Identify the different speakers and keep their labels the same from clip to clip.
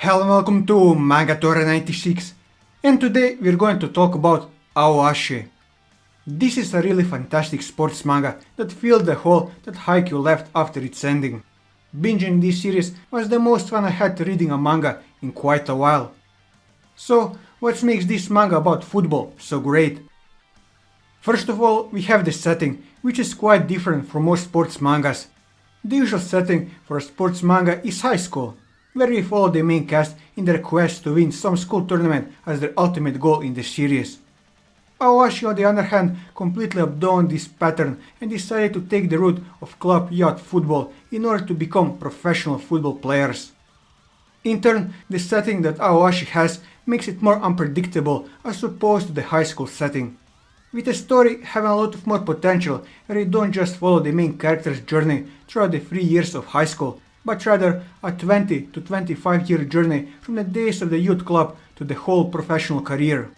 Speaker 1: Hello and welcome to Manga 96, and today we're going to talk about Ao Ashi. This is a really fantastic sports manga that filled the hole that Haikyuu left after its ending. Binging this series was the most fun I had reading a manga in quite a while. So, what makes this manga about football so great? First of all, we have the setting, which is quite different from most sports mangas. The usual setting for a sports manga is high school, where we follow the main cast in their quest to win some school tournament as their ultimate goal in the series. Ao Ashi, on the other hand, completely abandoned this pattern and decided to take the route of club youth football in order to become professional football players. In turn, the setting that Ao Ashi has makes it more unpredictable as opposed to the high school setting, with the story having a lot of more potential where you don't just follow the main character's journey throughout the 3 years of high school, but rather a 20 to 25 year journey from the days of the youth club to the whole professional career.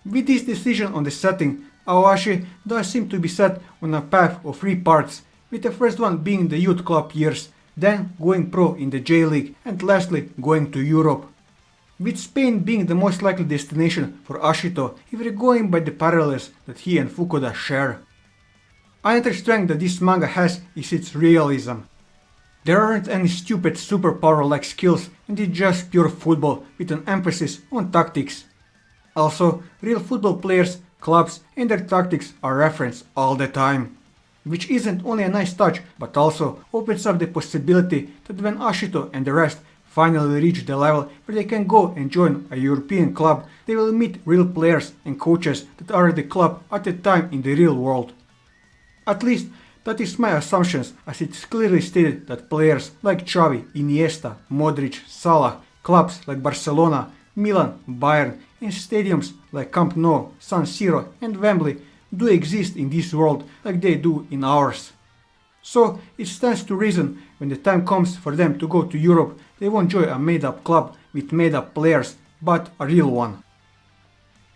Speaker 1: With this decision on the setting, Ao Ashi does seem to be set on a path of 3 parts, with the first one being the youth club years, then going pro in the J-League, and lastly going to Europe, with Spain being the most likely destination for Ashito if we're going by the parallels that he and Fukuda share. Another strength that this manga has is its realism. There aren't any stupid superpower-like skills, and it's just pure football with an emphasis on tactics. Also, real football players, clubs and their tactics are referenced all the time, which isn't only a nice touch but also opens up the possibility that when Ashito and the rest finally reach the level where they can go and join a European club, they will meet real players and coaches that are at the club at the time in the real world. At least, that is my assumptions, as it's clearly stated that players like Xavi, Iniesta, Modric, Salah, clubs like Barcelona, Milan, Bayern, and stadiums like Camp Nou, San Siro and Wembley do exist in this world like they do in ours. So it stands to reason when the time comes for them to go to Europe, they won't join a made-up club with made-up players, but a real one.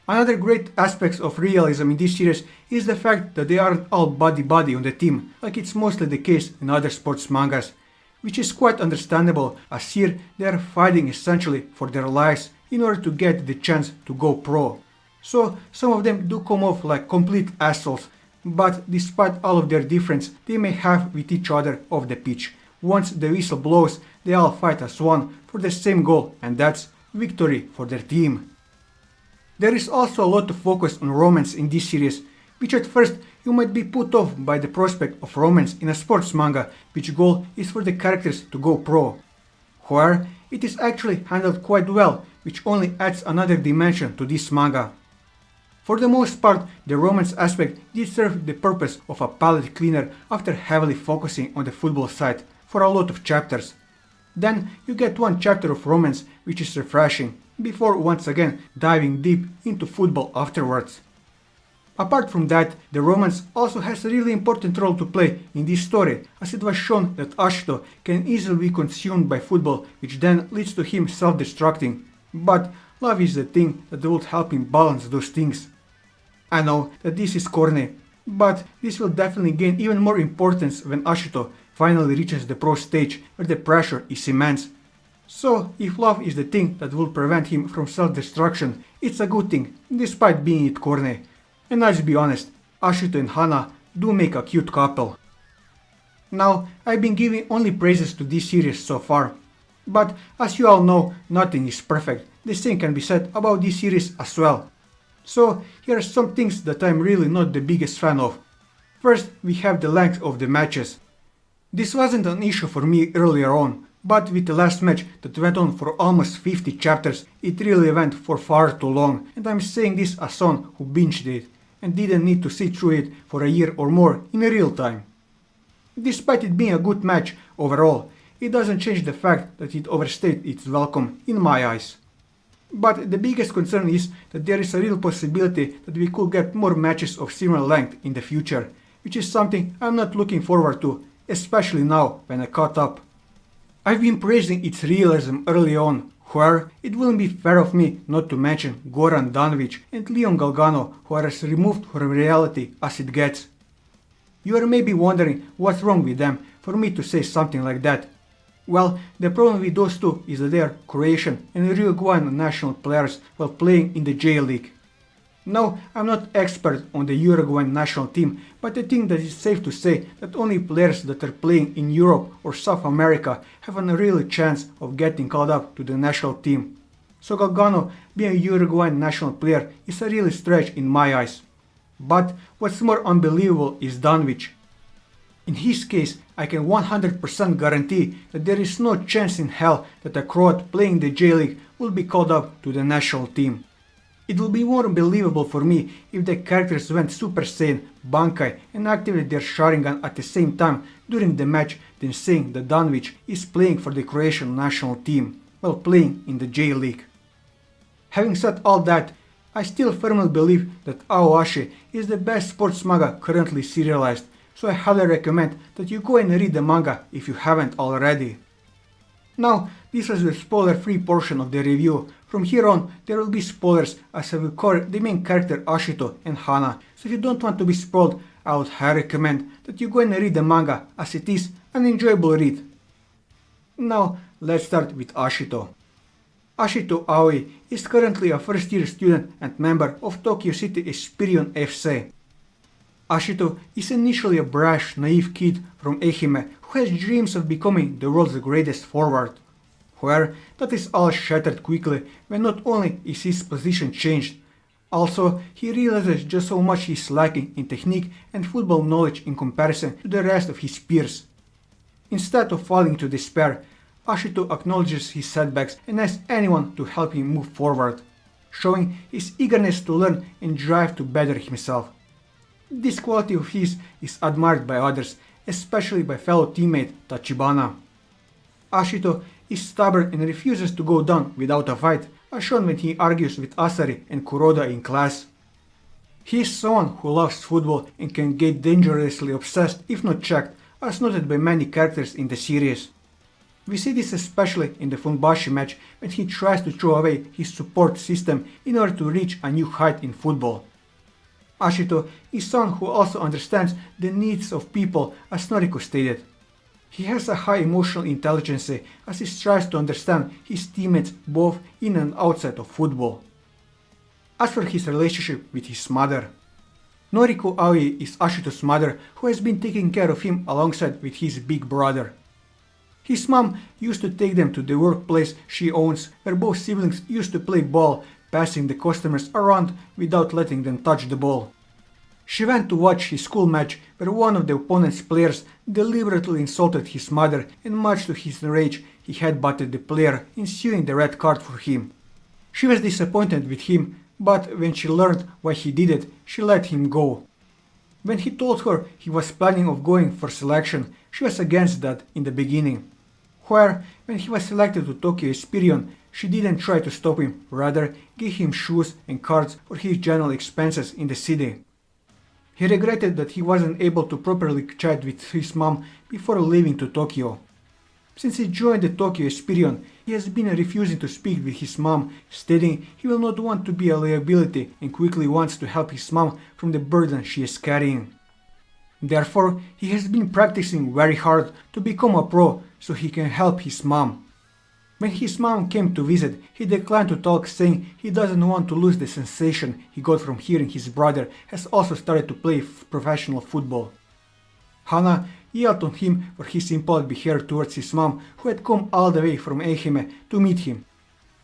Speaker 1: Another great aspect of realism in this series is the fact that they aren't all buddy-buddy on the team, like it's mostly the case in other sports mangas, which is quite understandable as here they are fighting essentially for their lives in order to get the chance to go pro. So some of them do come off like complete assholes, but despite all of their difference they may have with each other off the pitch, once the whistle blows they all fight as one for the same goal, and that's victory for their team. There is also a lot of focus on romance in this series, which at first you might be put off by the prospect of romance in a sports manga, which goal is for the characters to go pro. However, it is actually handled quite well, which only adds another dimension to this manga. For the most part, the romance aspect did serve the purpose of a palate cleaner after heavily focusing on the football side for a lot of chapters. Then you get one chapter of romance which is refreshing, before once again diving deep into football afterwards. Apart from that, the romance also has a really important role to play in this story, as it was shown that Ashito can easily be consumed by football, which then leads to him self-destructing. But love is the thing that will help him balance those things. I know that this is corny, but this will definitely gain even more importance when Ashito finally reaches the pro stage where the pressure is immense. So, if love is the thing that will prevent him from self-destruction, it's a good thing, despite being it corny. And let's be honest, Ashito and Hana do make a cute couple. Now, I've been giving only praises to this series so far. But, as you all know, nothing is perfect. The same can be said about this series as well. So, here are some things that I'm really not the biggest fan of. First, we have the length of the matches. This wasn't an issue for me earlier on, but with the last match that went on for almost 50 chapters, it really went for far too long, and I'm saying this as someone who binged it and didn't need to sit through it for a year or more in real time. Despite it being a good match overall, it doesn't change the fact that it overstayed its welcome in my eyes. But the biggest concern is that there is a real possibility that we could get more matches of similar length in the future, which is something I'm not looking forward to, especially now when I caught up. I've been praising its realism early on, however, it wouldn't be fair of me not to mention Goran Danovic and Leon Galgano, who are as removed from reality as it gets. You are maybe wondering what's wrong with them for me to say something like that. Well, the problem with those two is that they are Croatian and Uruguayan national players while playing in the J League. Now, I'm not expert on the Uruguayan national team, but I think that it's safe to say that only players that are playing in Europe or South America have a real chance of getting called up to the national team. So Galgano being a Uruguayan national player is a real stretch in my eyes. But what's more unbelievable is Danvic. In his case, I can 100% guarantee that there is no chance in hell that a Croat playing the J League will be called up to the national team. It will be more believable for me if the characters went Super Saiyan, Bankai and activated their Sharingan at the same time during the match than saying that Danvic is playing for the Croatian national team while playing in the J League. Having said all that, I still firmly believe that Ao Ashi is the best sports manga currently serialized, so I highly recommend that you go and read the manga if you haven't already. Now, this was the spoiler-free portion of the review. From here on, there will be spoilers as I will cover the main character Ashito and Hana, so if you don't want to be spoiled, I would highly recommend that you go and read the manga as it is an enjoyable read. Now, let's start with Ashito. Ashito Aoi is currently a first-year student and member of Tokyo City Esperion FC. Ashito is initially a brash, naive kid from Ehime who has dreams of becoming the world's greatest forward. However, that is all shattered quickly when not only is his position changed, also he realizes just how much he is lacking in technique and football knowledge in comparison to the rest of his peers. Instead of falling to despair, Ashito acknowledges his setbacks and asks anyone to help him move forward, showing his eagerness to learn and drive to better himself. This quality of his is admired by others, especially by fellow teammate Tachibana. Ashito is stubborn and refuses to go down without a fight, as shown when he argues with Asari and Kuroda in class. He is someone who loves football and can get dangerously obsessed if not checked, as noted by many characters in the series. We see this especially in the Funbashi match when he tries to throw away his support system in order to reach a new height in football. Ashito is someone who also understands the needs of people, as Noriko stated. He has a high emotional intelligence as he tries to understand his teammates both in and outside of football. As for his relationship with his mother, Noriko Aoi is Ashito's mother who has been taking care of him alongside with his big brother. His mom used to take them to the workplace she owns where both siblings used to play ball, passing the customers around without letting them touch the ball. She went to watch his school match where one of the opponent's players deliberately insulted his mother and much to his rage he headbutted the player, ensuing the red card for him. She was disappointed with him, but when she learned why he did it, she let him go. When he told her he was planning of going for selection, she was against that in the beginning. Where, when he was selected to Tokyo Esperion, she didn't try to stop him, rather gave him shoes and cards for his general expenses in the city. He regretted that he wasn't able to properly chat with his mom before leaving to Tokyo. Since he joined the Tokyo Esperion, he has been refusing to speak with his mom, stating he will not want to be a liability and quickly wants to help his mom from the burden she is carrying. Therefore, he has been practicing very hard to become a pro so he can help his mom. When his mom came to visit, he declined to talk, saying he doesn't want to lose the sensation he got from hearing his brother has also started to play professional football. Hana yelled on him for his impolite behavior towards his mom, who had come all the way from Ehime to meet him.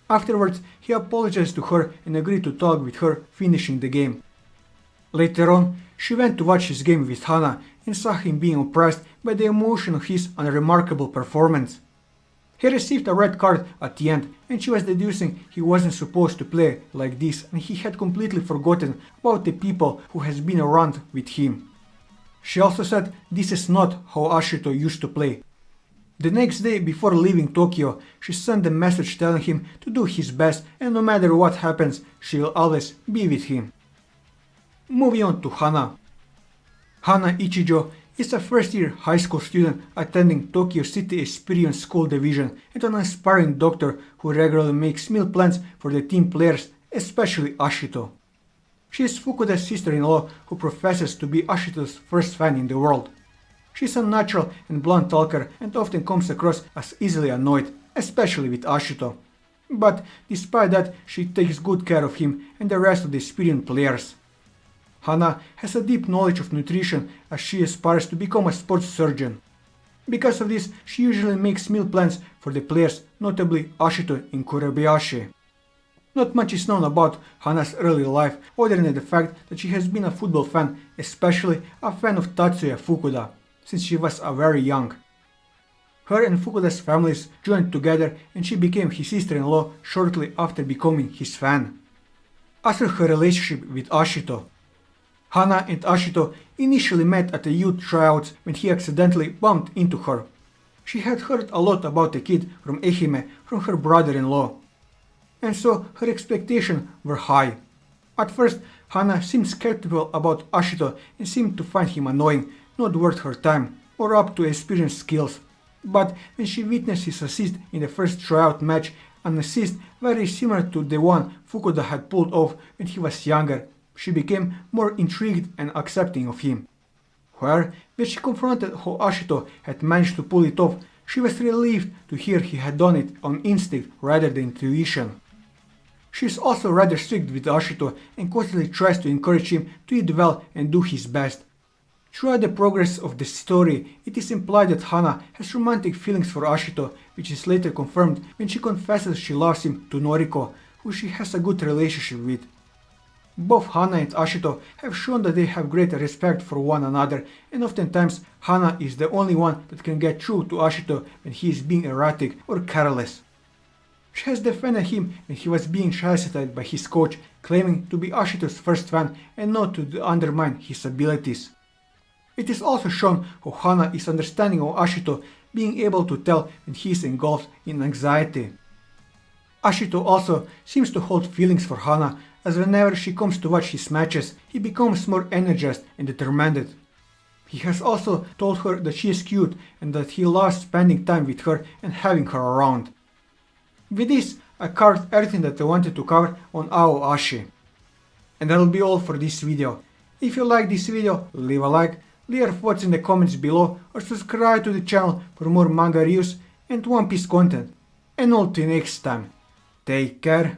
Speaker 1: Afterwards, he apologized to her and agreed to talk with her, finishing the game. Later on, she went to watch his game with Hana and saw him being impressed by the emotion of his unremarkable performance. He received a red card at the end, and she was deducing he wasn't supposed to play like this and he had completely forgotten about the people who has been around with him. She also said this is not how Ashito used to play. The next day before leaving Tokyo, she sent a message telling him to do his best and no matter what happens, she will always be with him. Moving on to Hana. Hana Ichijo is a first-year high school student attending Tokyo City Esperion School Division and an aspiring doctor who regularly makes meal plans for the team players, especially Ashito. She is Fukuda's sister-in-law who professes to be Ashito's first fan in the world. She's a natural and blunt talker and often comes across as easily annoyed, especially with Ashito. But despite that, she takes good care of him and the rest of the experienced players. Hana has a deep knowledge of nutrition as she aspires to become a sports surgeon. Because of this, she usually makes meal plans for the players, notably Ashito in Kobayashi. Not much is known about Hana's early life other than the fact that she has been a football fan, especially a fan of Tatsuya Fukuda, since she was very young. Her and Fukuda's families joined together and she became his sister-in-law shortly after becoming his fan. As for her relationship with Ashito, Hana and Ashito initially met at the youth tryouts when he accidentally bumped into her. She had heard a lot about the kid from Ehime from her brother-in-law, and so her expectations were high. At first, Hana seemed skeptical about Ashito and seemed to find him annoying, not worth her time, or up to experienced skills. But when she witnessed his assist in the first tryout match, an assist very similar to the one Fukuda had pulled off when he was younger, she became more intrigued and accepting of him. Where, when she confronted how Ashito had managed to pull it off, she was relieved to hear he had done it on instinct rather than intuition. She is also rather strict with Ashito and constantly tries to encourage him to eat well and do his best. Throughout the progress of the story, it is implied that Hana has romantic feelings for Ashito, which is later confirmed when she confesses she loves him to Noriko, who she has a good relationship with. Both Hana and Ashito have shown that they have great respect for one another, and oftentimes Hana is the only one that can get through to Ashito when he is being erratic or careless. She has defended him when he was being chastised by his coach, claiming to be Ashito's first fan and not to undermine his abilities. It is also shown how Hana is understanding of Ashito, being able to tell when he is engulfed in anxiety. Ashito also seems to hold feelings for Hana, as whenever she comes to watch his matches, he becomes more energized and determined. He has also told her that she is cute and that he loves spending time with her and having her around. With this, I covered everything that I wanted to cover on Ao Ashi. And that'll be all for this video. If you like this video, leave a like, leave your thoughts in the comments below, or subscribe to the channel for more manga reviews and One Piece content. And until next time, take care.